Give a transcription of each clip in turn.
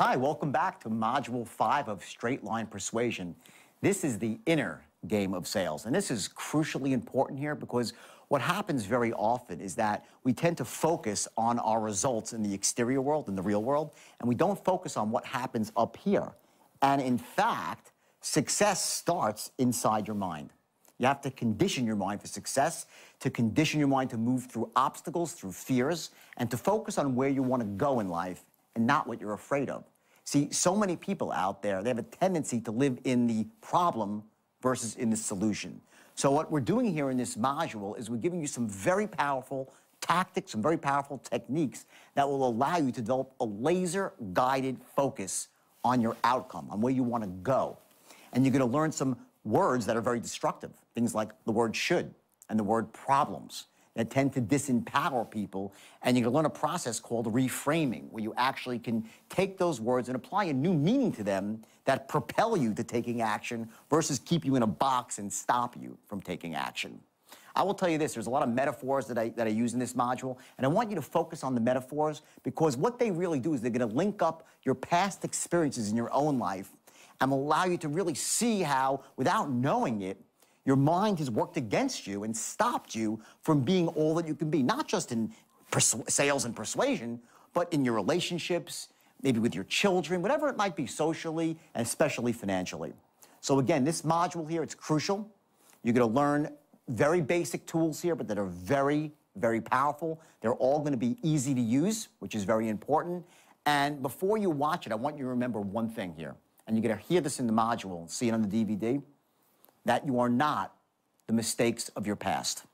Hi, welcome back to Module 5 of Straight Line Persuasion. This is the inner game of sales, and this is crucially important here because what happens very often is that we tend to focus on our results in the exterior world, in the real world, and we don't focus on what happens up here. And in fact, success starts inside your mind. You have to condition your mind for success, to condition your mind to move through obstacles, through fears, and to focus on where you want to go in life and not what you're afraid of. See, so many people out there, they have a tendency to live in the problem versus in the solution. So what we're doing here in this module is we're giving you some very powerful tactics, some very powerful techniques that will allow you to develop a laser-guided focus on your outcome, on where you want to go. And you're going to learn some words that are very destructive, things like the word should and the word problems that tend to disempower people. And you're going to learn a process called reframing, where you actually can take those words and apply a new meaning to them that propel you to taking action versus keep you in a box and stop you from taking action. I will tell you this, there's a lot of metaphors that I use in this module, and I want you to focus on the metaphors because what they really do is they're going to link up your past experiences in your own life and allow you to really see how, without knowing it, your mind has worked against you and stopped you from being all that you can be, not just in sales and persuasion, but in your relationships, maybe with your children, whatever it might be socially and especially financially. So again, this module here, it's crucial. You're going to learn very basic tools here, but that are very, very powerful. They're all going to be easy to use, which is very important. And before you watch it, I want you to remember one thing here. And you're going to hear this in the module and see it on the DVD, that you are not the mistakes of your past.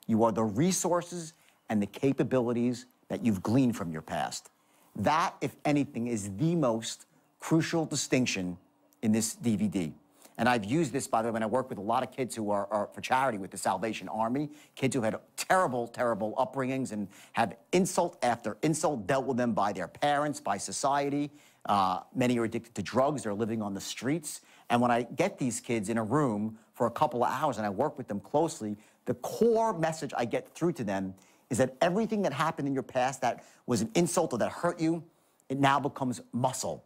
You are the resources and the capabilities that you've gleaned from your past. That, if anything, is the most crucial distinction in this DVD. And I've used this, by the way, when I work with a lot of kids who are for charity with the Salvation Army, kids who had terrible, terrible upbringings and have insult after insult dealt with them by their parents, by society. Many are addicted to drugs. They're living on the streets. And when I get these kids in a room for a couple of hours and I work with them closely, the core message I get through to them is that everything that happened in your past that was an insult or that hurt you, it now becomes muscle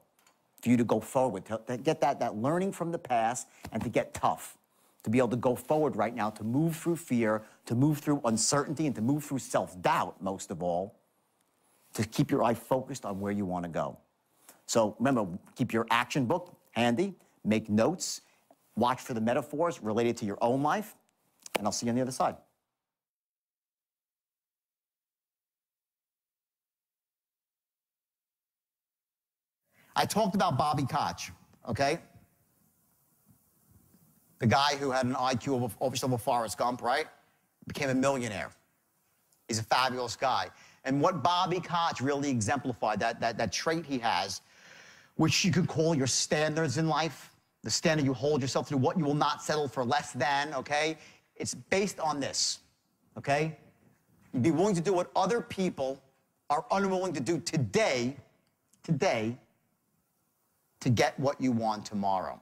for you to go forward, to get that learning from the past and to get tough, to be able to go forward right now, to move through fear, to move through uncertainty, and to move through self-doubt, most of all, to keep your eye focused on where you want to go. So remember, keep your action book handy, make notes, watch for the metaphors related to your own life, and I'll see you on the other side. I talked about Bobby Koch, okay? The guy who had an IQ of over Forrest Gump, right? Became a millionaire. He's a fabulous guy. And what Bobby Koch really exemplified, that trait he has, which you could call your standards in life, the standard you hold yourself to, what you will not settle for less than, okay? It's based on this, okay? You'd be willing to do what other people are unwilling to do today, to get what you want tomorrow.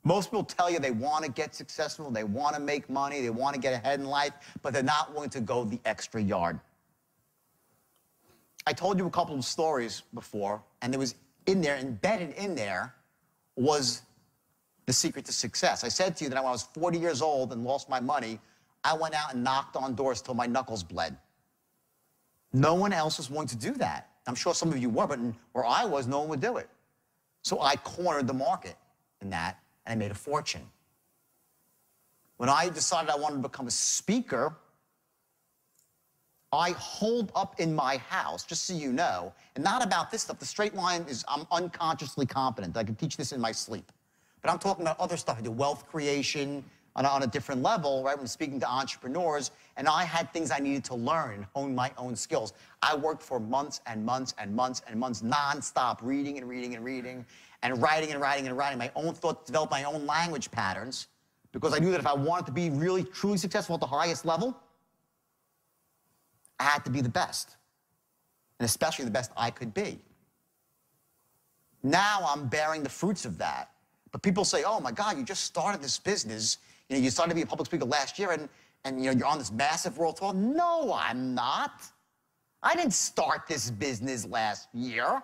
Most people tell you they want to get successful, they want to make money, they want to get ahead in life, but they're not willing to go the extra yard. I told you a couple of stories before, and there was in there, embedded in there, was the secret to success. I said to you that when I was 40 years old and lost my money, I went out and knocked on doors till my knuckles bled. No one else was willing to do that. I'm sure some of you were, but where I was, no one would do it. So I cornered the market in that, and I made a fortune. When I decided I wanted to become a speaker, I holed up in my house, just so you know, and not about this stuff. The straight line is, I'm unconsciously competent. I can teach this in my sleep. But I'm talking about other stuff. I do wealth creation on a different level, right? When speaking to entrepreneurs, and I had things I needed to learn and hone my own skills. I worked for months and months and months and months nonstop, reading and reading and reading, and writing and writing and writing my own thoughts, develop my own language patterns, because I knew that if I wanted to be really, truly successful at the highest level, I had to be the best, and especially the best I could be. Now I'm bearing the fruits of that. But people say, oh my God, you just started this business. You know, you started to be a public speaker last year and you know, you're on this massive world tour. No, I'm not. I didn't start this business last year.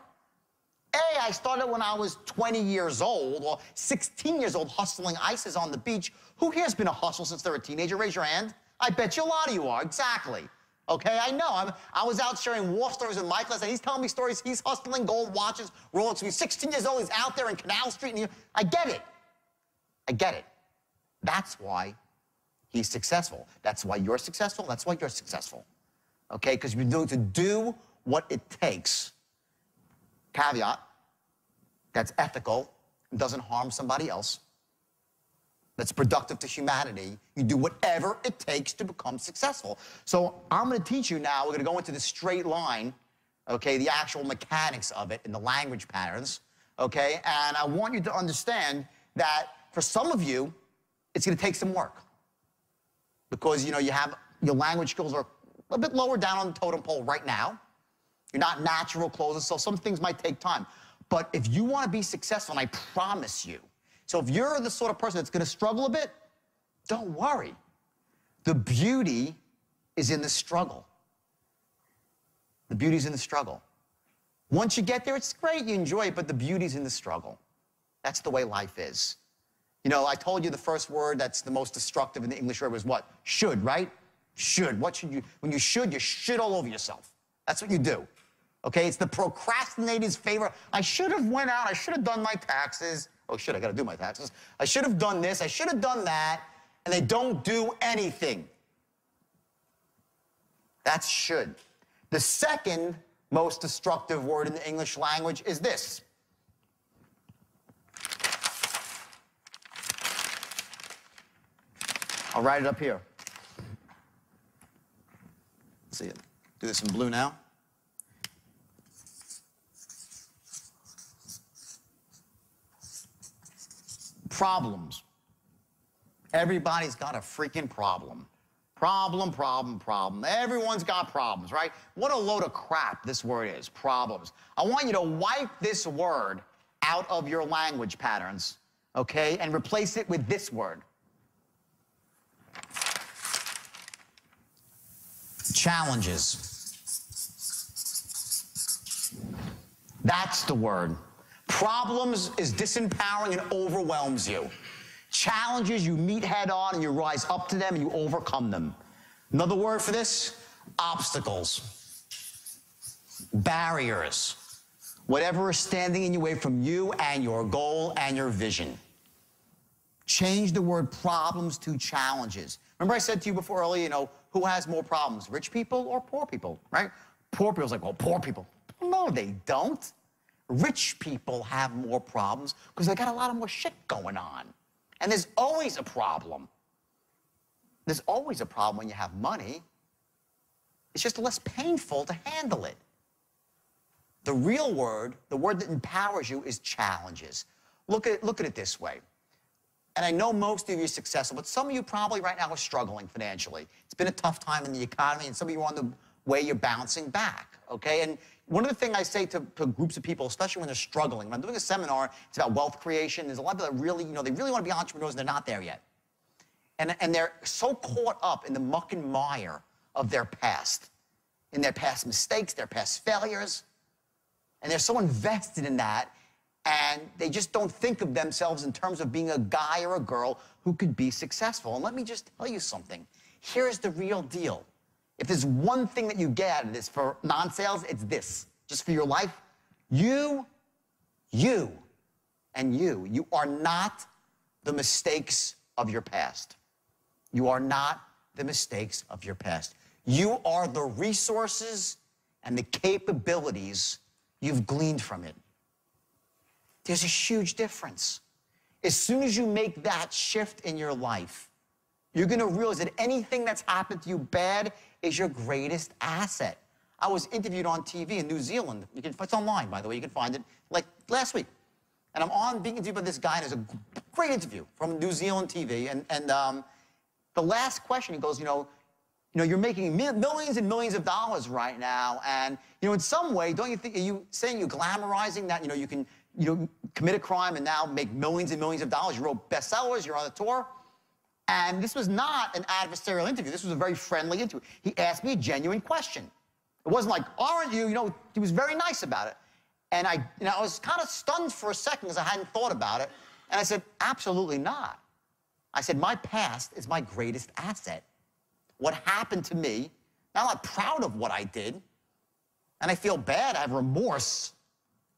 I started when I was 20 years old or 16 years old hustling ices on the beach. Who here's been a hustle since they're a teenager? Raise your hand. I bet you a lot of you are, exactly. Okay, I know. I was out sharing war stories with Mike last night. He's telling me stories. He's hustling gold watches, Rolex. He's 16 years old. He's out there in Canal Street. And I get it. I get it. That's why he's successful. That's why you're successful. That's why you're successful. Okay, because you're willing to do what it takes. Caveat, that's ethical and doesn't harm somebody else. That's productive to humanity. You do whatever it takes to become successful. So I'm going to teach you now. We're going to go into the straight line, okay, the actual mechanics of it and the language patterns, okay? And I want you to understand that for some of you, it's going to take some work because, you know, your language skills are a bit lower down on the totem pole right now. You're not natural closers, so some things might take time. But if you want to be successful, and I promise you, so if you're the sort of person that's going to struggle a bit, don't worry. The beauty is in the struggle. The beauty's in the struggle. Once you get there, it's great, you enjoy it, but the beauty's in the struggle. That's the way life is. You know, I told you the first word that's the most destructive in the English word was what? Should, right? Should. What should you? When you shit all over yourself. That's what you do. Okay? It's the procrastinator's favorite. I should have went out. I should have done my taxes. Oh, shit, I got to do my taxes. I should have done this. I should have done that. And they don't do anything. That's should. The second most destructive word in the English language is this. I'll write it up here. Let's see it. Do this in blue now. Problems. Everybody's got a freaking problem. Problem, problem, problem. Everyone's got problems, right? What a load of crap this word is, problems. I want you to wipe this word out of your language patterns, okay, and replace it with this word. Challenges. That's the word. Problems is disempowering and overwhelms you. Challenges you meet head on and you rise up to them and you overcome them. Another word for this, obstacles, barriers, whatever is standing in your way from you and your goal and your vision. Change the word problems to challenges. Remember I said to you before earlier, you know, who has more problems, rich people or poor people, right? Poor people's like, well, poor people. No, they don't. Rich people have more problems because they got a lot of more shit going on. And there's always a problem. There's always a problem when you have money. It's just less painful to handle it. The real word, the word that empowers you, is challenges. Look at it this way. And I know most of you are successful, but some of you probably right now are struggling financially. It's been a tough time in the economy, and some of you are on the way you're bouncing back, okay? And one of the things I say to groups of people, especially when they're struggling, when I'm doing a seminar, it's about wealth creation. There's a lot of people that really, you know, they really want to be entrepreneurs and they're not there yet. And they're so caught up in the muck and mire of their past, in their past mistakes, their past failures, and they're so invested in that, and they just don't think of themselves in terms of being a guy or a girl who could be successful. And let me just tell you something. Here's the real deal. If there's one thing that you get out of this for non-sales, it's this. Just for your life, you are not the mistakes of your past. You are not the mistakes of your past. You are the resources and the capabilities you've gleaned from it. There's a huge difference. As soon as you make that shift in your life, you're going to realize that anything that's happened to you bad is your greatest asset. I was interviewed on TV in New Zealand. It's online, by the way. You can find it, like last week. And I'm being interviewed by this guy, and it's a great interview from New Zealand TV. And the last question, he goes, you know, you're making millions and millions of dollars right now, and, you know, in some way, don't you think, are you saying you're glamorizing that, you know, you can, commit a crime and now make millions and millions of dollars? You wrote bestsellers, you're on a tour. And this was not an adversarial interview. This was a very friendly interview. He asked me a genuine question. It wasn't like, aren't you? You know, he was very nice about it. And I was kind of stunned for a second because I hadn't thought about it. And I said, absolutely not. I said, my past is my greatest asset. What happened to me, now I'm not proud of what I did, and I feel bad. I have remorse.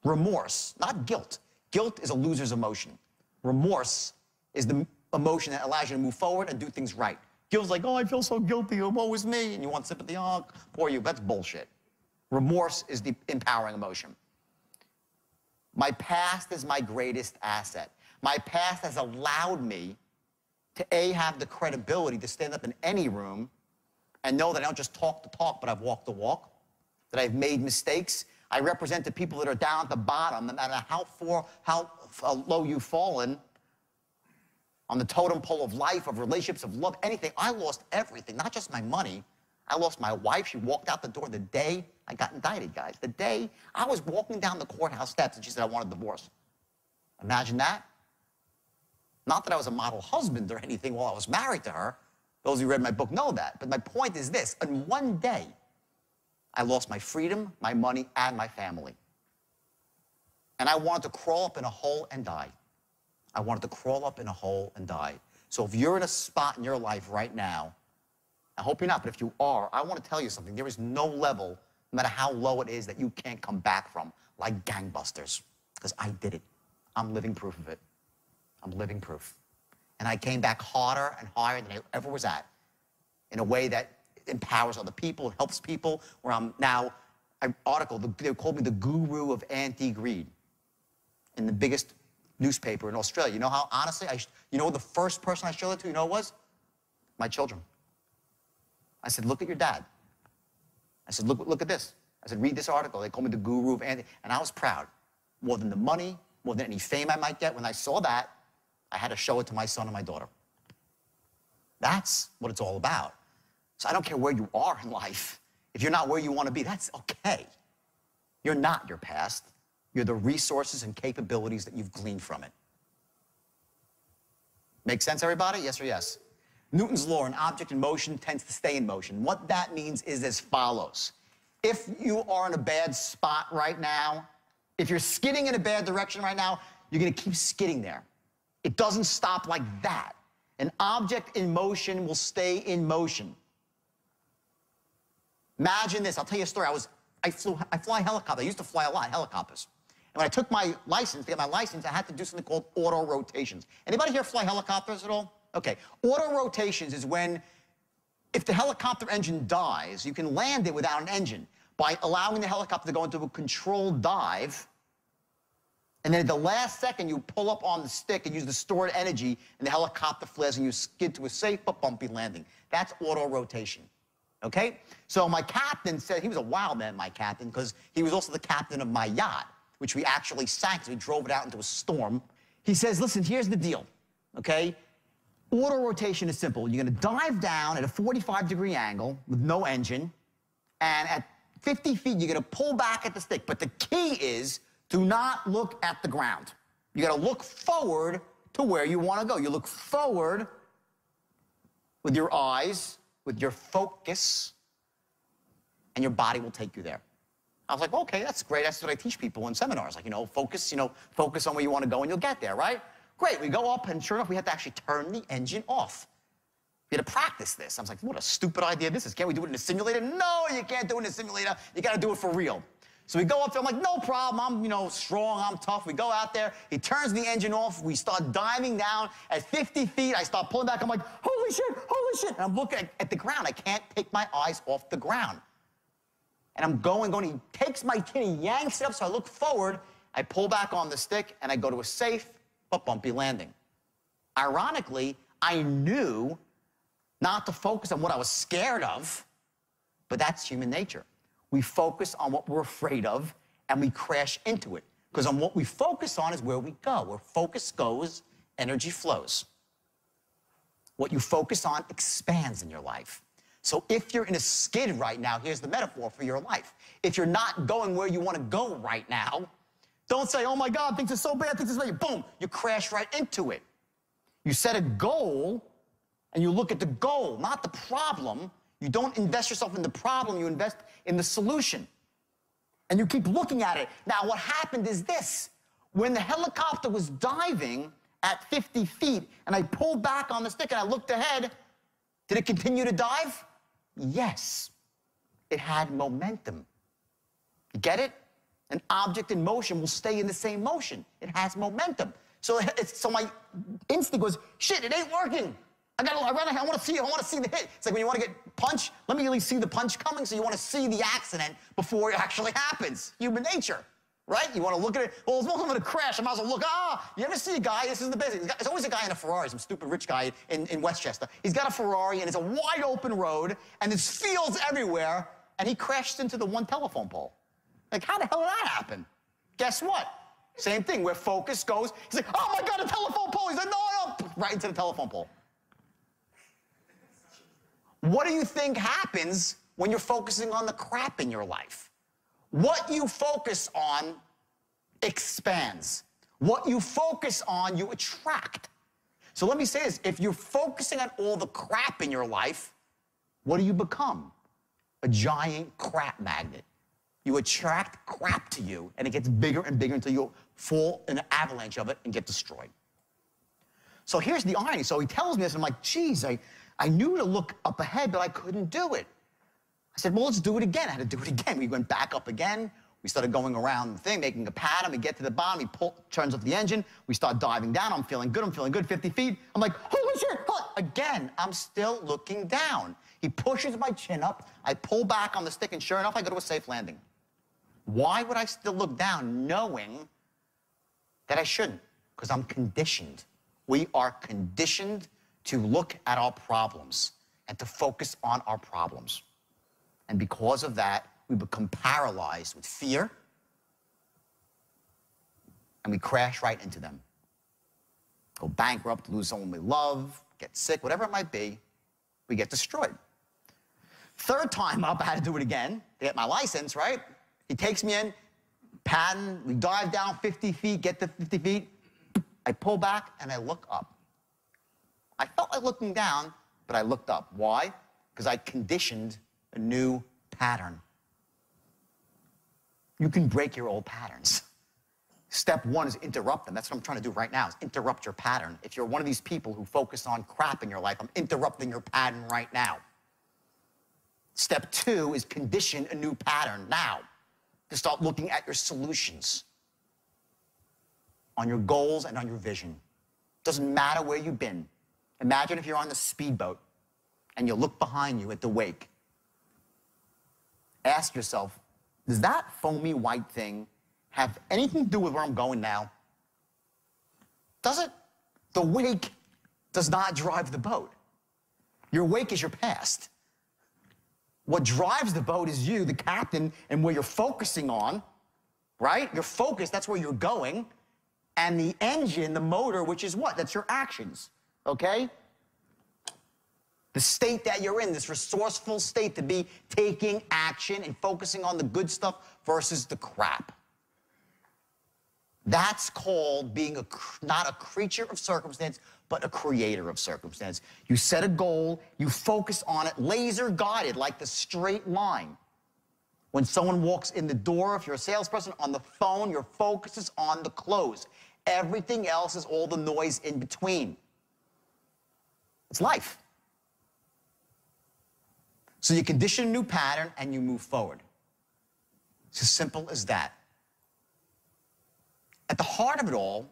Remorse, not guilt. Guilt is a loser's emotion. Remorse is the emotion that allows you to move forward and do things right. Guilt's like, oh, I feel so guilty, oh, woe is me, and you want sympathy, oh, poor you. That's bullshit. Remorse is the empowering emotion. My past is my greatest asset. My past has allowed me to, A, have the credibility to stand up in any room and know that I don't just talk the talk, but I've walked the walk, that I've made mistakes. I represent the people that are down at the bottom, no matter how low you've fallen on the totem pole of life, of relationships, of love, anything. I lost everything, not just my money. I lost my wife. She walked out the door the day I got indicted, guys. The day I was walking down the courthouse steps and she said, I want a divorce. Imagine that. Not that I was a model husband or anything while I was married to her. Those who read my book know that. But my point is this. In one day, I lost my freedom, my money, and my family. And I wanted to crawl up in a hole and die. I wanted to crawl up in a hole and die. So if you're in a spot in your life right now, I hope you're not, but if you are, I want to tell you something. There is no level, no matter how low it is, that you can't come back from, like gangbusters, because I did it. I'm living proof of it. I'm living proof. And I came back harder and higher than I ever was at, in a way that empowers other people, and helps people, where I'm now, they called me the guru of anti-greed in the biggest newspaper in Australia. You know how, honestly, you know the first person I showed it to, you know who it was? My children. I said, look at your dad. I said, look at this. I said, read this article. They called me the guru of anti, and I was proud. More than the money, more than any fame I might get. When I saw that, I had to show it to my son and my daughter. That's what it's all about. So I don't care where you are in life. If you're not where you want to be, that's okay. You're not your past. You're the resources and capabilities that you've gleaned from it. Make sense, everybody? Yes or yes? Newton's law, an object in motion tends to stay in motion. What that means is as follows. If you are in a bad spot right now, if you're skidding in a bad direction right now, you're going to keep skidding there. It doesn't stop like that. An object in motion will stay in motion. Imagine this. I'll tell you a story. I fly helicopters. I used to fly a lot, helicopters. And when I took my license, to get my license, I had to do something called auto rotations. Anybody here fly helicopters at all? Okay. Auto rotations is when, if the helicopter engine dies, you can land it without an engine by allowing the helicopter to go into a controlled dive. And then at the last second, you pull up on the stick and use the stored energy, and the helicopter flares and you skid to a safe but bumpy landing. That's auto rotation. Okay? So my captain said, he was a wild man, my captain, because he was also the captain of my yacht, which we actually sank because we drove it out into a storm. He says, listen, here's the deal, okay? Auto rotation is simple. You're going to dive down at a 45-degree angle with no engine, and at 50 feet, you're going to pull back at the stick. But the key is, do not look at the ground. You got to look forward to where you want to go. You look forward with your eyes, with your focus, and your body will take you there. I was like, okay, that's great. That's what I teach people in seminars. Like, focus on where you want to go and you'll get there, right? Great. We go up, and sure enough, we had to actually turn the engine off. We had to practice this. I was like, what a stupid idea this is. Can't we do it in a simulator? No, you can't do it in a simulator. You got to do it for real. So we go up there. I'm like, no problem. I'm, strong. I'm tough. We go out there. He turns the engine off. We start diving down at 50 feet. I start pulling back. I'm like, holy shit, holy shit. And I'm looking at the ground. I can't take my eyes off the ground. And I'm going. He takes my chin, he yanks it up, so I look forward. I pull back on the stick, and I go to a safe but bumpy landing. Ironically, I knew not to focus on what I was scared of, but that's human nature. We focus on what we're afraid of, and we crash into it. Because on what we focus on is where we go. Where focus goes, energy flows. What you focus on expands in your life. So if you're in a skid right now, here's the metaphor for your life. If you're not going where you want to go right now, don't say, oh my God, things are so bad, things are so bad. Boom, you crash right into it. You set a goal, and you look at the goal, not the problem. You don't invest yourself in the problem, you invest in the solution. And you keep looking at it. Now, what happened is this. When the helicopter was diving at 50 feet, and I pulled back on the stick and I looked ahead, did it continue to dive? Yes. It had momentum. You get it? An object in motion will stay in the same motion. It has momentum. So my instinct was, shit, it ain't working. I want to see the hit. It's like when you want to get punched, let me at least see the punch coming, so you want to see the accident before it actually happens. Human nature, right? You want to look at it. Well, as long as I'm going to crash, I might as well look. You ever see a guy, this is the basic. There's always a guy in a Ferrari, some stupid rich guy in Westchester. He's got a Ferrari, and it's a wide open road, and there's fields everywhere, and he crashed into the one telephone pole. Like, how the hell did that happen? Guess what? Same thing, where focus goes. He's like, oh my God, a telephone pole. He's like, no, right into the telephone pole. What do you think happens when you're focusing on the crap in your life? What you focus on expands. What you focus on, you attract. So let me say this. If you're focusing on all the crap in your life, what do you become? A giant crap magnet. You attract crap to you, and it gets bigger and bigger until you fall in an avalanche of it and get destroyed. So here's the irony. So he tells me this, and I'm like, geez, I knew to look up ahead, but I couldn't do it. I said, well, let's do it again. I had to do it again. We went back up again. We started going around the thing, making a pattern. We get to the bottom. He turns off the engine. We start diving down. I'm feeling good, 50 feet. I'm like, holy shit, again, I'm still looking down. He pushes my chin up. I pull back on the stick, and sure enough, I go to a safe landing. Why would I still look down knowing that I shouldn't? Because I'm conditioned. We are conditioned to look at our problems and to focus on our problems. And because of that, we become paralyzed with fear, and we crash right into them. Go bankrupt, lose someone we love, get sick, whatever it might be, we get destroyed. Third time up, I had to do it again to get my license, right? He takes me in, pattern, we dive down 50 feet, get to 50 feet. I pull back, and I look up. I felt like looking down, but I looked up. Why? Because I conditioned a new pattern. You can break your old patterns. Step one is interrupt them. That's what I'm trying to do right now, is interrupt your pattern. If you're one of these people who focus on crap in your life, I'm interrupting your pattern right now. Step two is condition a new pattern now. To start looking at your solutions, on your goals and on your vision. Doesn't matter where you've been. Imagine if you're on the speedboat and you look behind you at the wake. Ask yourself, does that foamy white thing have anything to do with where I'm going now? Does it? The wake does not drive the boat. Your wake is your past. What drives the boat is you, the captain, and where you're focusing on, right? Your focus, that's where you're going. And the engine, the motor, which is what? That's your actions, okay? The state that you're in, this resourceful state to be taking action and focusing on the good stuff versus the crap. That's called being not a creature of circumstance, but a creator of circumstance. You set a goal, you focus on it, laser guided, like the straight line. When someone walks in the door, if you're a salesperson, on the phone, your focus is on the close. Everything else is all the noise in between. It's life. So you condition a new pattern and you move forward. It's as simple as that. At the heart of it all,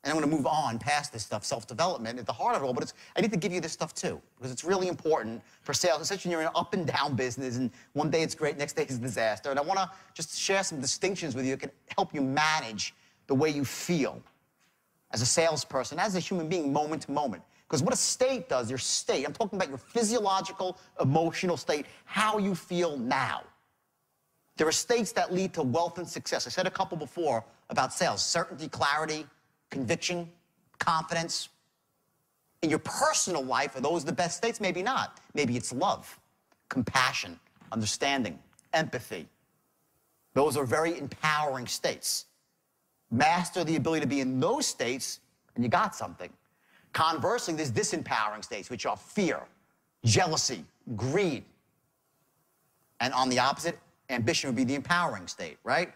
and I'm going to move on past this stuff, self-development, at the heart of it all, but I need to give you this stuff too, because it's really important for sales, especially when you're in an up and down business, and one day it's great, next day it's a disaster. And I want to just share some distinctions with you that can help you manage the way you feel as a salesperson, as a human being, moment to moment. Because what a state does, your state, I'm talking about your physiological, emotional state, how you feel now. There are states that lead to wealth and success. I said a couple before about sales: certainty, clarity, conviction, confidence. In your personal life, are those the best states? Maybe not. Maybe it's love, compassion, understanding, empathy. Those are very empowering states. Master the ability to be in those states, and you got something. Conversely, there's disempowering states, which are fear, jealousy, greed. And on the opposite, Ambition would be the empowering state, right?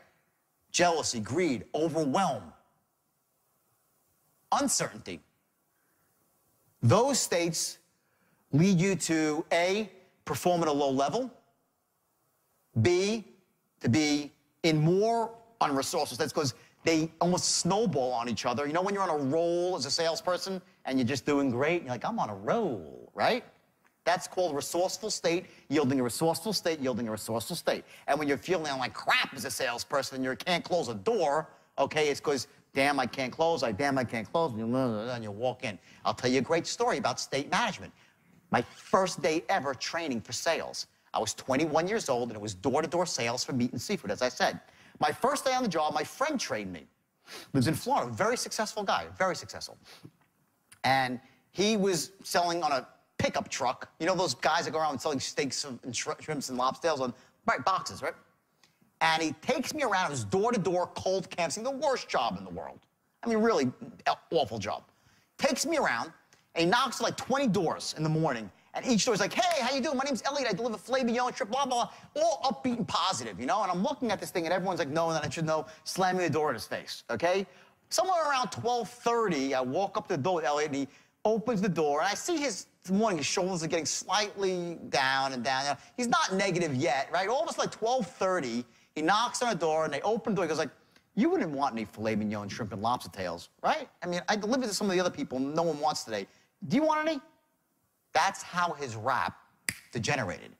Jealousy, greed, overwhelm, uncertainty. Those states lead you to A, perform at a low level, B, to be in more unresourceful states because they almost snowball on each other. You know when you're on a roll as a salesperson and you're just doing great, and you're like, I'm on a roll, right? That's called resourceful state, yielding a resourceful state, yielding a resourceful state. And when you're feeling like crap as a salesperson and you can't close a door, okay, it's because, damn, I can't close, damn, I can't close, and you walk in. I'll tell you a great story about state management. My first day ever training for sales. I was 21 years old, and it was door-to-door sales for meat and seafood, as I said. My first day on the job, my friend trained me. Lives in Florida, very successful guy, very successful. And he was selling on a pickup truck. You know those guys that go around selling steaks and shrimps and lobsters on boxes, right? And he takes me around his door-to-door cold canvassing, the worst job in the world. I mean, really awful job. Takes me around, and he knocks like 20 doors in the morning. And each door is like, hey, how you doing? My name's Elliot. I deliver filet mignon, shrimp, blah, blah, blah. All upbeat and positive, you know? And I'm looking at this thing, and everyone's like, no, and then I should know, slamming the door in his face, okay? Somewhere around 12:30, I walk up to the door with Elliot, and he opens the door, and I see his shoulders are getting slightly down and down. You know, he's not negative yet, right? Almost like 12:30, he knocks on the door, and they open the door. He goes like, you wouldn't want any filet mignon, shrimp, and lobster tails, right? I mean, I delivered to some of the other people no one wants today. Do you want any? That's how his rap degenerated.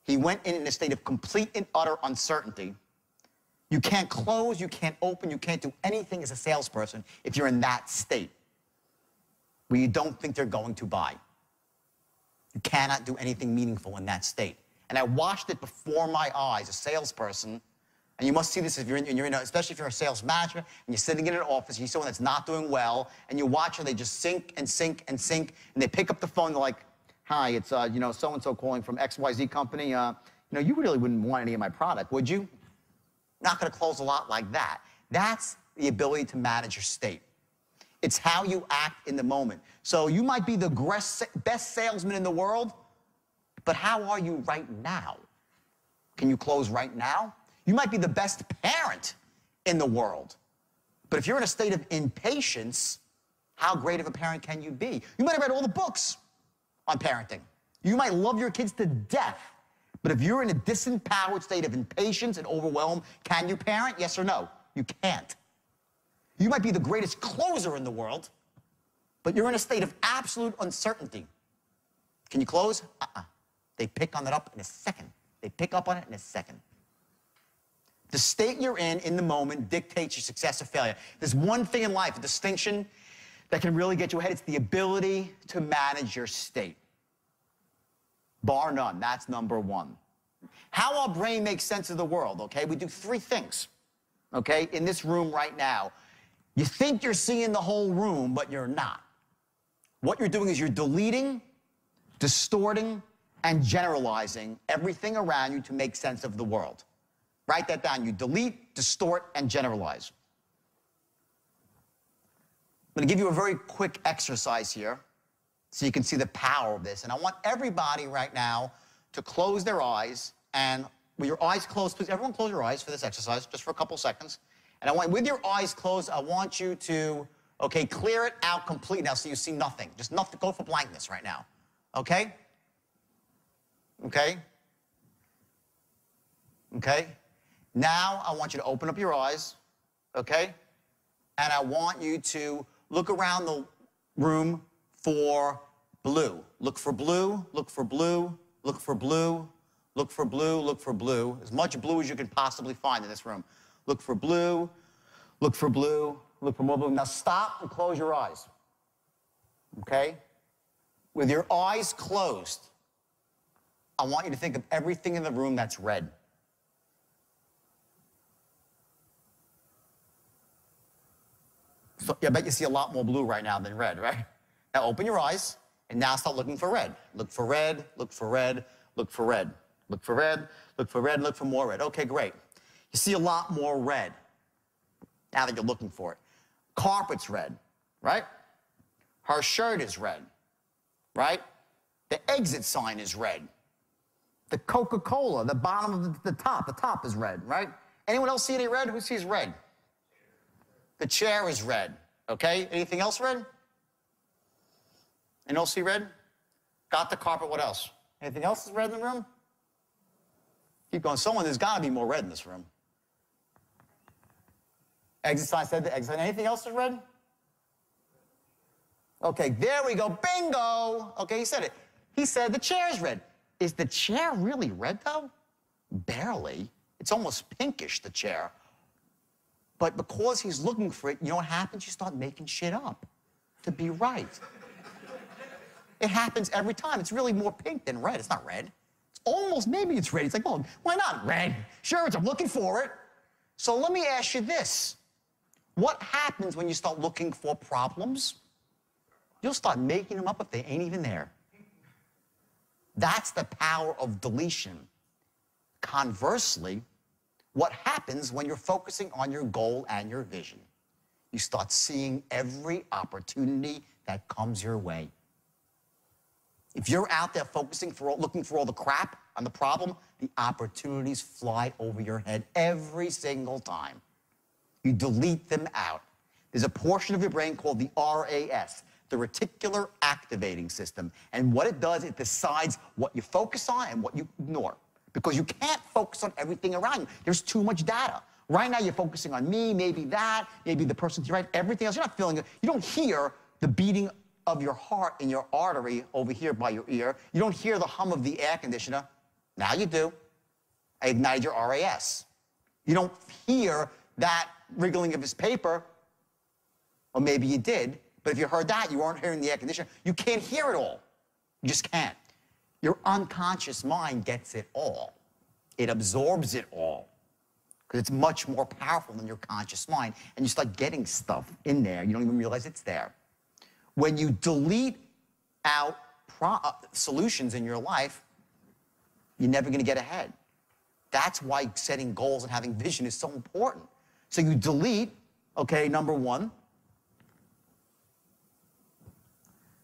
He went in a state of complete and utter uncertainty. You can't close, you can't open, you can't do anything as a salesperson if you're in that state where you don't think they're going to buy. You cannot do anything meaningful in that state. And I watched it before my eyes, a salesperson, and you must see this if you're in, especially if you're a sales manager and you're sitting in an office, you see someone that's not doing well, and you watch how they just sink and sink and sink, and they pick up the phone, they're like, hi, it's, so-and-so calling from XYZ company. You really wouldn't want any of my product, would you? Not gonna close a lot like that. That's the ability to manage your state. It's how you act in the moment. So you might be the best salesman in the world, but how are you right now? Can you close right now? You might be the best parent in the world, but if you're in a state of impatience, how great of a parent can you be? You might have read all the books on parenting. You might love your kids to death, but if you're in a disempowered state of impatience and overwhelm, can you parent? Yes or no? You can't. You might be the greatest closer in the world, but you're in a state of absolute uncertainty. Can you close? They pick on that up in a second. They pick up on it in a second. The state you're in the moment, dictates your success or failure. There's one thing in life, a distinction that can really get you ahead. It's the ability to manage your state. Bar none, that's number one. How our brain makes sense of the world, okay? We do three things, okay, in this room right now. You think you're seeing the whole room, but you're not. What you're doing is you're deleting, distorting, and generalizing everything around you to make sense of the world. Write that down. You delete, distort, and generalize. I'm going to give you a very quick exercise here so you can see the power of this. And I want everybody right now to close their eyes. And with your eyes closed, please, everyone close your eyes for this exercise, just for a couple seconds. And I want, with your eyes closed, I want you to, okay, clear it out completely now so you see nothing. Just nothing. Go for blankness right now. Okay? Okay? Okay? Now, I want you to open up your eyes, okay? And I want you to look around the room for blue. Look for blue, look for blue, look for blue, look for blue, look for blue. As much blue as you can possibly find in this room. Look for blue, look for blue, look for more blue. Now stop and close your eyes, okay? With your eyes closed, I want you to think of everything in the room that's red. So, yeah, I bet you see a lot more blue right now than red, right? Now open your eyes, and now start looking for red. Look for red, look for red, look for red. Look for red, look for red, look for more red. Okay, great. You see a lot more red now that you're looking for it. Carpet's red, right? Her shirt is red, right? The exit sign is red. The Coca-Cola, the bottom of the top is red, right? Anyone else see any red? Who sees red? The chair is red, okay? Anything else red? Anyone else see red? Got the carpet, what else? Anything else is red in the room? Keep going. There's got to be more red in this room. Exit sign said the exit sign. Anything else is red? Okay, there we go. Bingo! Okay, he said it. He said the chair is red. Is the chair really red, though? Barely. It's almost pinkish, the chair. But because he's looking for it, you know what happens? You start making shit up to be right. It happens every time. It's really more pink than red. It's not red. It's almost, maybe it's red. It's like, well, why not red? Sure, I'm looking for it. So let me ask you this. What happens when you start looking for problems? You'll start making them up if they ain't even there. That's the power of deletion. Conversely, what happens when you're focusing on your goal and your vision? You start seeing every opportunity that comes your way. If you're out there looking for all the crap on the problem, the opportunities fly over your head every single time. You delete them out. There's a portion of your brain called the RAS, the reticular activating system. And what it does, it decides what you focus on and what you ignore. Because you can't focus on everything around you. There's too much data. Right now, you're focusing on me, maybe that, maybe the person to your right, everything else. You're not feeling it. You don't hear the beating of your heart in your artery over here by your ear. You don't hear the hum of the air conditioner. Now you do. I ignited your RAS. You don't hear that wriggling of his paper, or maybe you did, but if you heard that, you weren't hearing the air conditioner. You can't hear it all. You just can't. Your unconscious mind gets it all. It absorbs it all. Because it's much more powerful than your conscious mind. And you start getting stuff in there. You don't even realize it's there. When you delete out solutions in your life, you're never going to get ahead. That's why setting goals and having vision is so important. So you delete, okay, number one.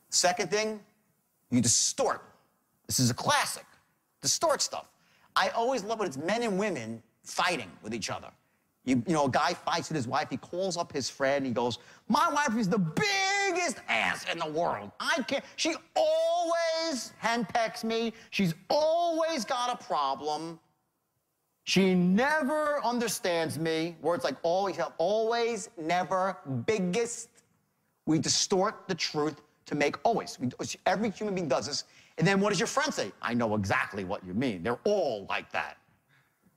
Second thing, you distort. This is a classic. Distort stuff. I always love when it's men and women fighting with each other. You know, a guy fights with his wife. He calls up his friend. He goes, my wife is the biggest ass in the world. I can't. She always henpecks me. She's always got a problem. She never understands me. Words like always, never, biggest. We distort the truth to make always. Every human being does this. And then what does your friend say? I know exactly what you mean. They're all like that.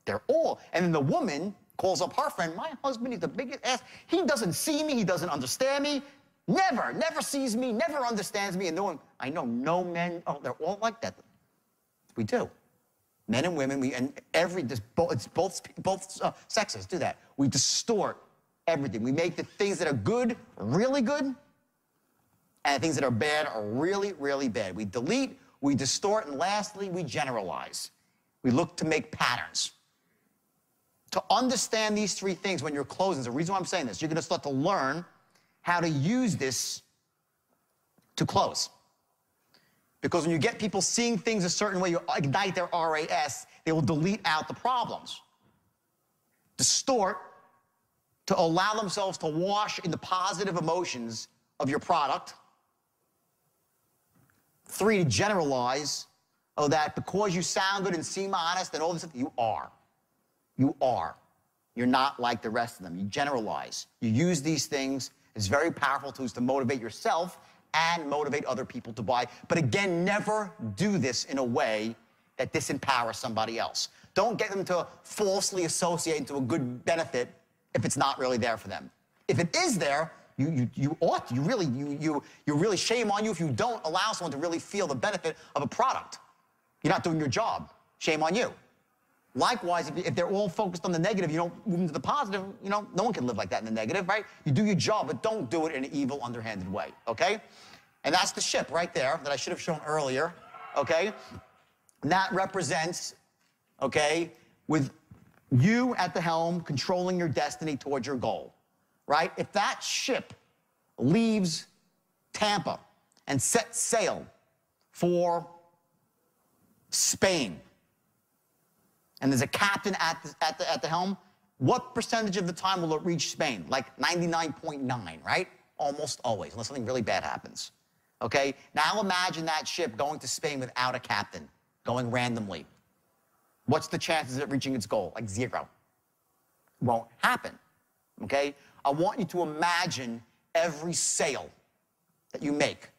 They're all. And then the woman calls up her friend, my husband is the biggest ass. He doesn't see me. He doesn't understand me. Never sees me, never understands me. And no one, I know no men, they're all like that. We do. Men and women, both sexes do that. We distort everything. We make the things that are good really good, and things that are bad are really, really bad. We delete, we distort, and lastly, we generalize. We look to make patterns. To understand these three things when you're closing, the reason why I'm saying this, you're going to start to learn how to use this to close. Because when you get people seeing things a certain way, you ignite their RAS, they will delete out the problems. Distort to allow themselves to wash in the positive emotions of your product. 3, to generalize, that because you sound good and seem honest and all this stuff, you are. You are. You're not like the rest of them. You generalize. You use these things as very powerful tools to motivate yourself and motivate other people to buy. But again, never do this in a way that disempowers somebody else. Don't get them to falsely associate into a good benefit if it's not really there for them. If it is there, you ought to. You really shame on you if you don't allow someone to really feel the benefit of a product. You're not doing your job. Shame on you. Likewise, if they're all focused on the negative, you don't move into the positive, no one can live like that in the negative, right? You do your job, but don't do it in an evil, underhanded way, okay? And that's the ship right there that I should have shown earlier, okay? And that represents, okay, with you at the helm, controlling your destiny towards your goal, right? If that ship leaves Tampa and sets sail for Spain, and there's a captain at the helm, what percentage of the time will it reach Spain? Like 99.9, right? Almost always, unless something really bad happens. Okay? Now imagine that ship going to Spain without a captain, going randomly. What's the chances of it reaching its goal? Like 0. Won't happen. Okay? I want you to imagine every sail that you make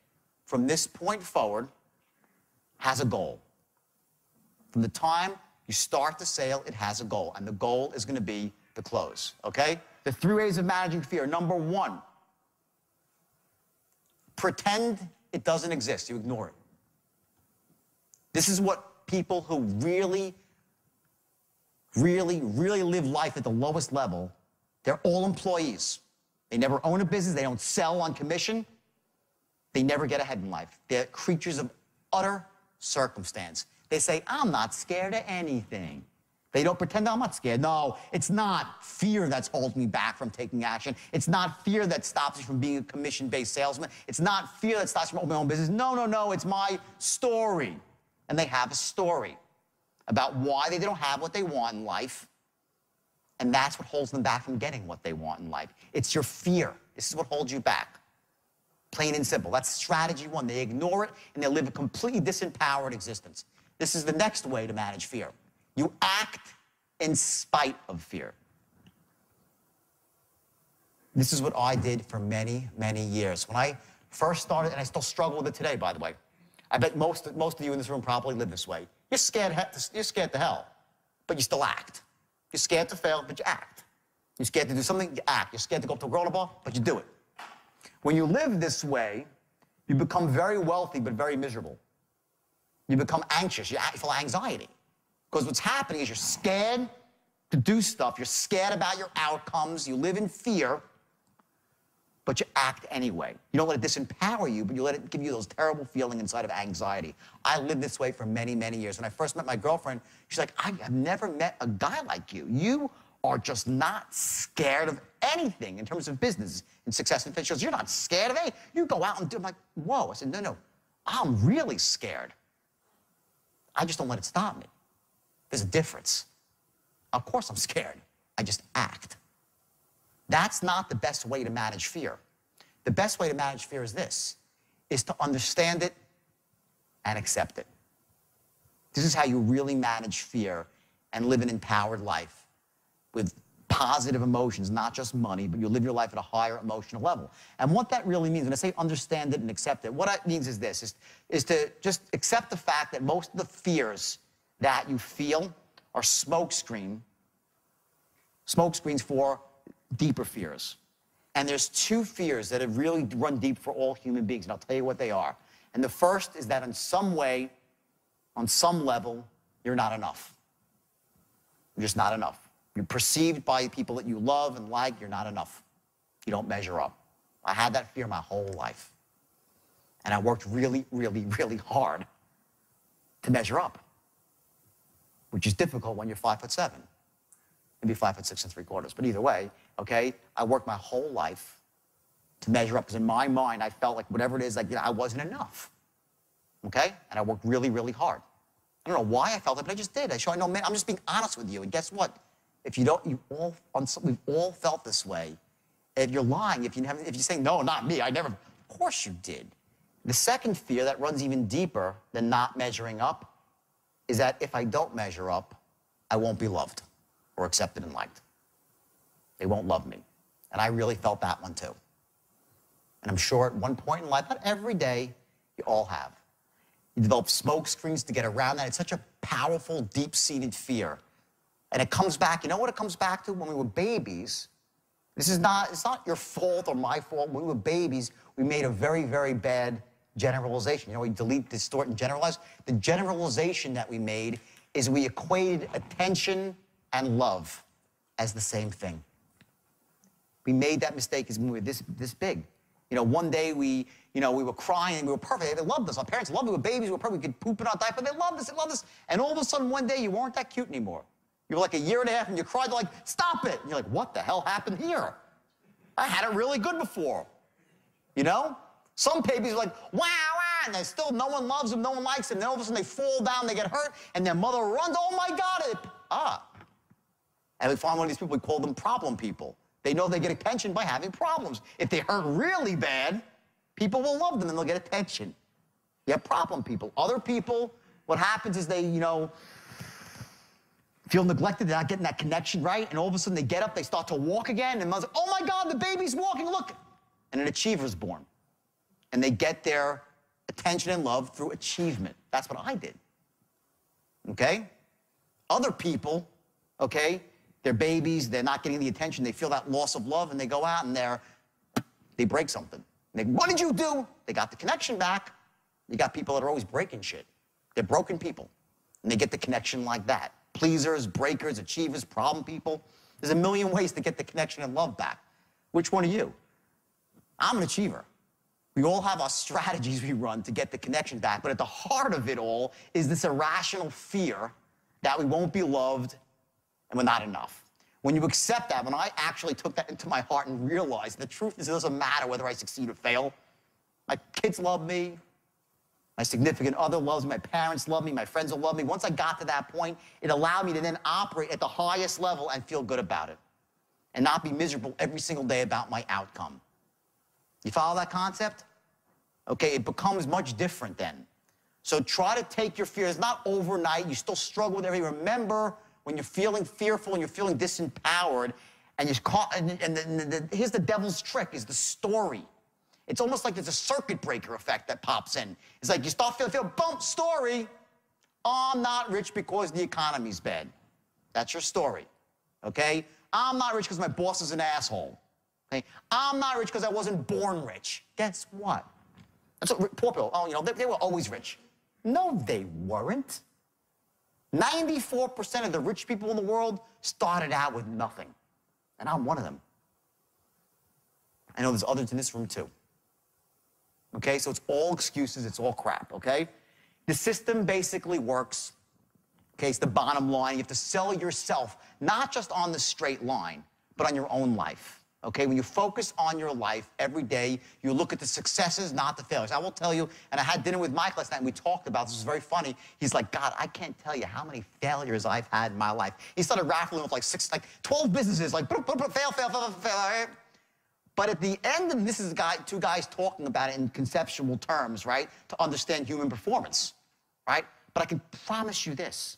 from this point forward has a goal. From the time you start the sail, it has a goal, and the goal is going to be the close, okay? The 3 ways of managing fear. Number 1, pretend it doesn't exist. You ignore it. This is what people who really live life at the lowest level, they're all employees. They never own a business. They don't sell on commission. They never get ahead in life. They're creatures of utter circumstance. They say, I'm not scared of anything. They don't pretend, I'm not scared. No, it's not fear that's holding me back from taking action. It's not fear that stops me from being a commission-based salesman. It's not fear that stops me from opening my own business. No, it's my story. And they have a story about why they don't have what they want in life, and that's what holds them back from getting what they want in life. It's your fear. This is what holds you back. Plain and simple. That's strategy 1. They ignore it, and they live a completely disempowered existence. This is the next way to manage fear. You act in spite of fear. This is what I did for many, many years. When I first started, and I still struggle with it today, by the way. I bet most of you in this room probably live this way. You're scared to hell, but you still act. You're scared to fail, but you act. You're scared to do something, you act. You're scared to go up to a girl bar, but you do it. When you live this way, you become very wealthy, but very miserable. You become anxious. You feel anxiety. Because what's happening is you're scared to do stuff. You're scared about your outcomes. You live in fear, but you act anyway. You don't let it disempower you, but you let it give you those terrible feelings inside of anxiety. I lived this way for many, many years. When I first met my girlfriend, she's like, I've never met a guy like you. You are just not scared of anything in terms of business and success and finish. You're not scared of anything. You go out and do it. I'm like, whoa. I said, no, I'm really scared. I just don't let it stop me. There's a difference. Of course I'm scared. I just act. That's not the best way to manage fear. The best way to manage fear is this, is to understand it and accept it. This is how you really manage fear and live an empowered life with positive emotions, not just money, but you live your life at a higher emotional level. And what that really means, when I say understand it and accept it, what it means is this, is to just accept the fact that most of the fears that you feel are smokescreens for deeper fears. And there's 2 fears that have really run deep for all human beings, and I'll tell you what they are. And the first is that in some way, on some level, you're not enough. You're just not enough. You're perceived by people that you love and like, you're not enough. You don't measure up. I had that fear my whole life. And I worked really, really, really hard to measure up, which is difficult when you're 5'7". Maybe 5'6 3/4. But either way, okay, I worked my whole life to measure up, because in my mind, I felt like whatever it is, like, I wasn't enough. Okay? And I worked really, really hard. I don't know why I felt it, but I just did. I know, man, I'm just being honest with you. And guess what? If you don't, we've all felt this way. If you're lying, if you say, no, not me, I never, of course you did. The second fear that runs even deeper than not measuring up is that if I don't measure up, I won't be loved or accepted and liked. They won't love me. And I really felt that one too. And I'm sure at one point in life, not every day, you all have. You develop smoke screens to get around that. It's such a powerful, deep-seated fear. And it comes back, you know what it comes back to? When we were babies, it's not your fault or my fault. When we were babies, we made a very, very bad generalization. You know, we delete, distort, and generalize. The generalization that we made is we equated attention and love as the same thing. We made that mistake as when we were this big. You know, one day we were crying and we were perfect. They loved us. Our parents loved us. We were babies. We were perfect. We could poop in our diaper. They loved us. They loved us. And all of a sudden, one day, you weren't that cute anymore. You were like a year and a half and you cried. They're like, stop it. And you're like, what the hell happened here? I had it really good before. You know? Some babies are like, wow, wow, and no one loves them, no one likes them. Then all of a sudden they fall down, they get hurt, and their mother runs, oh my God, And we find one of these people, we call them problem people. They know they get attention by having problems. If they hurt really bad, people will love them and they'll get attention. You have problem people. Other people, what happens is they, feel neglected, they're not getting that connection right, and all of a sudden they get up, they start to walk again, and mother's like, oh my God, the baby's walking, look. And an achiever's born. And they get their attention and love through achievement. That's what I did. Okay? Other people, okay, they're babies, they're not getting the attention, they feel that loss of love, and they go out and they break something. What did you do? They got the connection back. You got people that are always breaking shit. They're broken people, and they get the connection like that. Pleasers, breakers, achievers, problem people. There's a million ways to get the connection and love back. Which one are you? I'm an achiever. We all have our strategies we run to get the connection back, but at the heart of it all is this irrational fear that we won't be loved and we're not enough. When you accept that, when I actually took that into my heart and realized the truth is it doesn't matter whether I succeed or fail. My kids love me. My significant other loves me, my parents love me, my friends will love me. Once I got to that point, it allowed me to then operate at the highest level and feel good about it and not be miserable every single day about my outcome. You follow that concept? Okay, it becomes much different then. So try to take your fears, not overnight, you still struggle with everything. Remember, when you're feeling fearful and you're feeling disempowered, and you're caught, here's the devil's trick, is the story. It's almost like there's a circuit breaker effect that pops in. It's like you start feeling, boom, story. Oh, I'm not rich because the economy's bad. That's your story, okay? I'm not rich because my boss is an asshole. Okay? I'm not rich because I wasn't born rich. Guess what? That's what poor people, they were always rich. No, they weren't. 94% of the rich people in the world started out with nothing. And I'm one of them. I know there's others in this room too. Okay, so it's all excuses, it's all crap, okay? The system basically works, okay, it's the bottom line. You have to sell yourself, not just on the straight line, but on your own life, okay? When you focus on your life every day, you look at the successes, not the failures. I will tell you, and I had dinner with Mike last night, and we talked about this. It was very funny. He's like, God, I can't tell you how many failures I've had in my life. He started raffling with like 12 businesses, like, fail. But at the end, and this is two guys talking about it in conceptual terms, right, to understand human performance, right? But I can promise you this,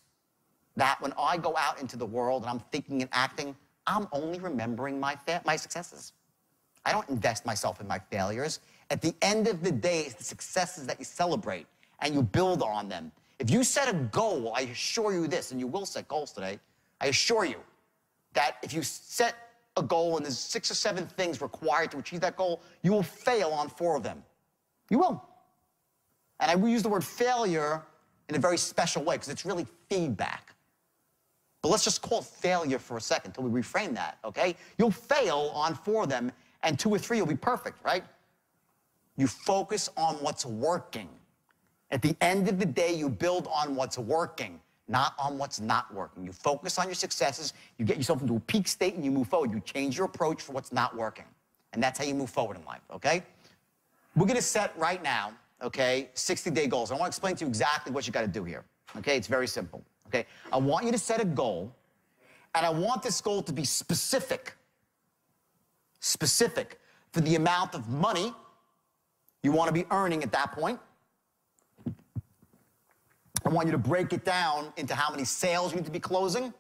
that when I go out into the world and I'm thinking and acting, I'm only remembering my successes. I don't invest myself in my failures. At the end of the day, it's the successes that you celebrate and you build on them. If you set a goal, I assure you this, and you will set goals today, I assure you that if you set a goal and there's 6 or 7 things required to achieve that goal, you will fail on 4 of them. You will. And I will use the word failure in a very special way because it's really feedback. But let's just call it failure for a second until we reframe that, okay? You'll fail on 4 of them and 2 or 3 will be perfect, right? You focus on what's working. At the end of the day, you build on what's working, not on what's not working. You focus on your successes, you get yourself into a peak state and you move forward. You change your approach for what's not working. And that's how you move forward in life, okay? We're gonna set right now, okay, 60-day goals. I wanna explain to you exactly what you gotta do here, okay? It's very simple, okay? I want you to set a goal, and I want this goal to be specific for the amount of money you wanna be earning at that point. I want you to break it down into how many sales you need to be closing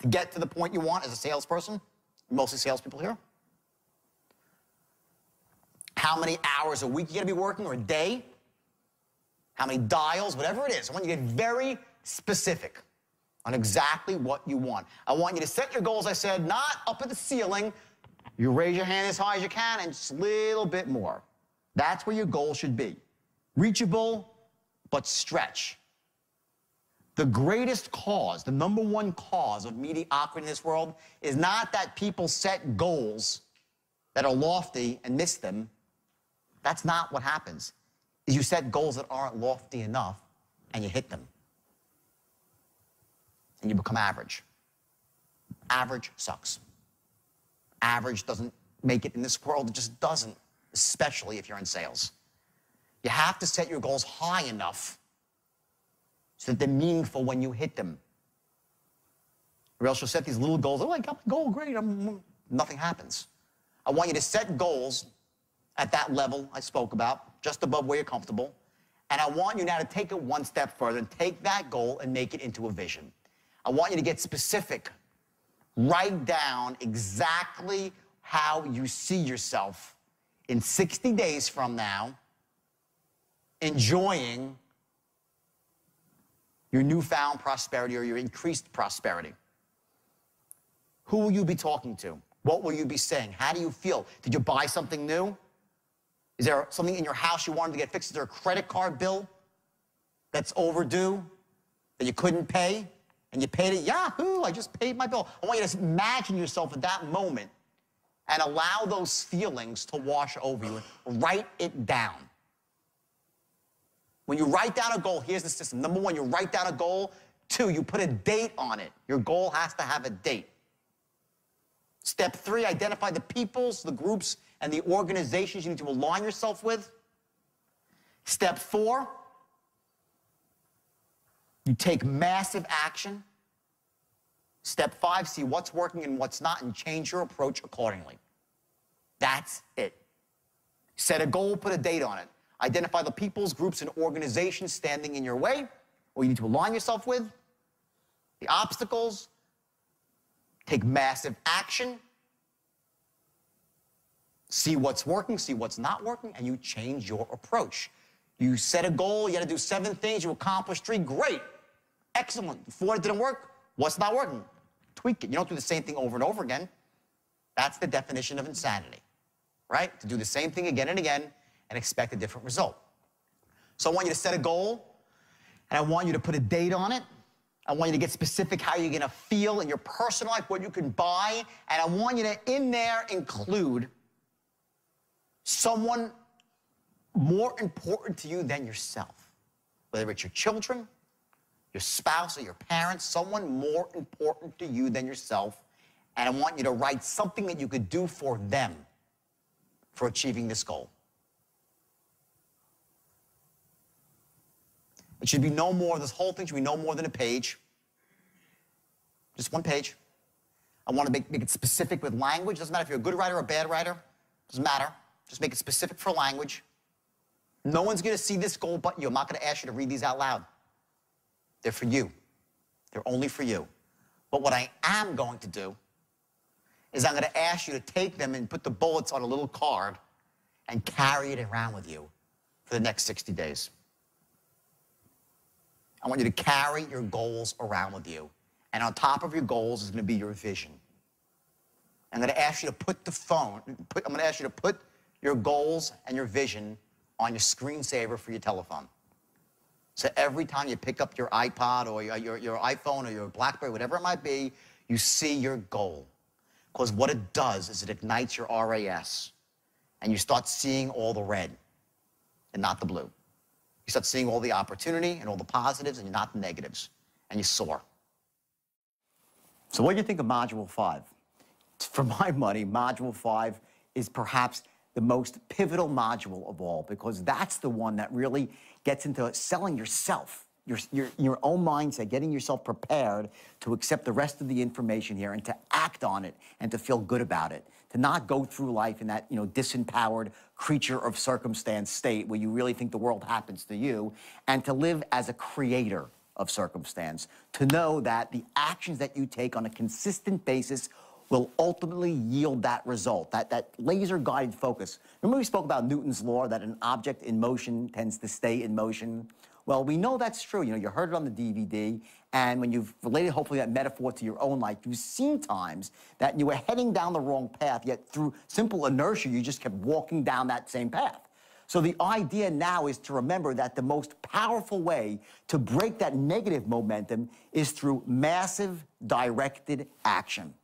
to get to the point you want as a salesperson. Mostly salespeople here. How many hours a week you're gonna be working, or a day. How many dials, whatever it is. I want you to get very specific on exactly what you want. I want you to set your goals, I said, not up at the ceiling. You raise your hand as high as you can and just a little bit more. That's where your goal should be. Reachable, but stretch. The greatest cause, the #1 cause of mediocrity in this world is not that people set goals that are lofty and miss them. That's not what happens. Is you set goals that aren't lofty enough and you hit them. And you become average. Average sucks. Average doesn't make it in this world. It just doesn't, especially if you're in sales. You have to set your goals high enough so that they're meaningful when you hit them. Or else you'll set these little goals. Oh, I got my goal, great. Nothing happens. I want you to set goals at that level I spoke about, just above where you're comfortable. And I want you now to take it one step further and take that goal and make it into a vision. I want you to get specific. Write down exactly how you see yourself in 60 days from now, enjoying your newfound prosperity or your increased prosperity. Who will you be talking to? What will you be saying? How do you feel? Did you buy something new? Is there something in your house you wanted to get fixed? Is there a credit card bill that's overdue that you couldn't pay? And you paid it? Yahoo, I just paid my bill. I want you to imagine yourself at that moment and allow those feelings to wash over you. Write it down. When you write down a goal, here's the system. Number one, you write down a goal. Two, you put a date on it. Your goal has to have a date. Step three, identify the peoples, the groups, and the organizations you need to align yourself with. Step four, you take massive action. Step five, see what's working and what's not and change your approach accordingly. That's it. Set a goal, put a date on it. Identify the peoples, groups, and organizations standing in your way or you need to align yourself with. The obstacles. Take massive action. See what's working, see what's not working, and you change your approach. You set a goal, you got to do 7 things, you accomplish 3, great. Excellent. 4 that didn't work, what's not working? Tweak it. You don't do the same thing over and over again. That's the definition of insanity, right? To do the same thing again and again and expect a different result. So I want you to set a goal, and I want you to put a date on it. I want you to get specific how you're going to feel in your personal life, what you can buy, and I want you to, in there, include someone more important to you than yourself, whether it's your children, your spouse, or your parents, someone more important to you than yourself, and I want you to write something that you could do for them for achieving this goal. It should be no more, this whole thing should be no more than a page. Just 1 page. I want to make it specific with language. Doesn't matter if you're a good writer or a bad writer. Doesn't matter. Just make it specific for language. No one's going to see this goal but you. I'm not going to ask you to read these out loud. They're for you. They're only for you. But what I am going to do is I'm going to ask you to take them and put the bullets on a little card and carry it around with you for the next 60 days. I want you to carry your goals around with you. And on top of your goals is going to be your vision. I'm going to ask you to put I'm going to ask you to put your goals and your vision on your screensaver for your telephone. So every time you pick up your iPod or your iPhone or your BlackBerry, whatever it might be, you see your goal. Because what it does is it ignites your RAS. And you start seeing all the red and not the blue. You start seeing all the opportunity and all the positives and not the negatives. And you soar. So what do you think of Module 5? For my money, Module 5 is perhaps the most pivotal module of all because that's the one that really gets into selling yourself, your own mindset, getting yourself prepared to accept the rest of the information here and to act on it and to feel good about it. To not go through life in that, disempowered creature of circumstance state where you really think the world happens to you, and to live as a creator of circumstance. To know that the actions that you take on a consistent basis will ultimately yield that result, that laser-guided focus. Remember we spoke about Newton's law that an object in motion tends to stay in motion? Well, we know that's true. You heard it on the DVD, and when you've related, hopefully, that metaphor to your own life, you've seen times that you were heading down the wrong path, yet through simple inertia, you just kept walking down that same path. So the idea now is to remember that the most powerful way to break that negative momentum is through massive, directed action.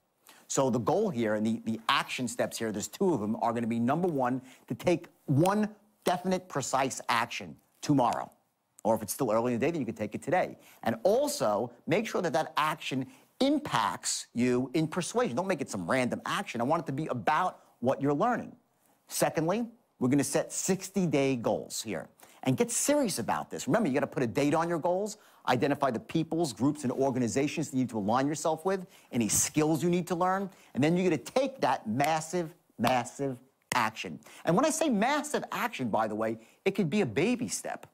So the goal here and the action steps here, there's 2 of them, are going to be, number 1, to take one definite, precise action tomorrow. Or if it's still early in the day, then you can take it today. And also, make sure that that action impacts you in persuasion. Don't make it some random action. I want it to be about what you're learning. Secondly, we're going to set 60-day goals here. and get serious about this. Remember, you got to put a date on your goals, identify the peoples, groups, and organizations that you need to align yourself with, any skills you need to learn, and then you're going to take that massive, massive action. And when I say massive action, by the way, it could be a baby step,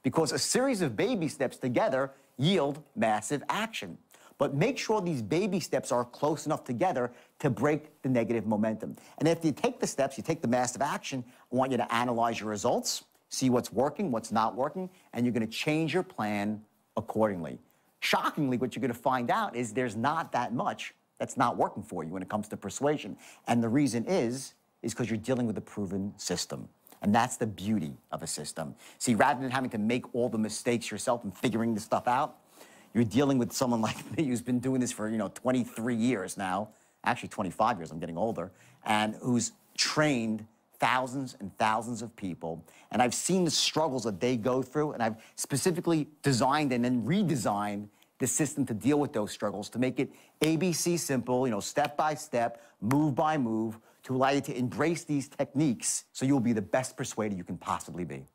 because a series of baby steps together yield massive action. But make sure these baby steps are close enough together to break the negative momentum. And if you take the steps, you take the massive action, I want you to analyze your results, see what's working, what's not working, and you're going to change your plan accordingly. Shockingly, what you're going to find out is there's not that much that's not working for you when it comes to persuasion. And the reason is because you're dealing with a proven system. And that's the beauty of a system. See, rather than having to make all the mistakes yourself and figuring this stuff out, you're dealing with someone like me who's been doing this for, 23 years now, actually 25 years, I'm getting older, and who's trained thousands and thousands of people. And I've seen the struggles that they go through, and I've specifically designed and then redesigned the system to deal with those struggles, to make it ABC simple, step by step, move by move, to allow you to embrace these techniques so you'll be the best persuader you can possibly be.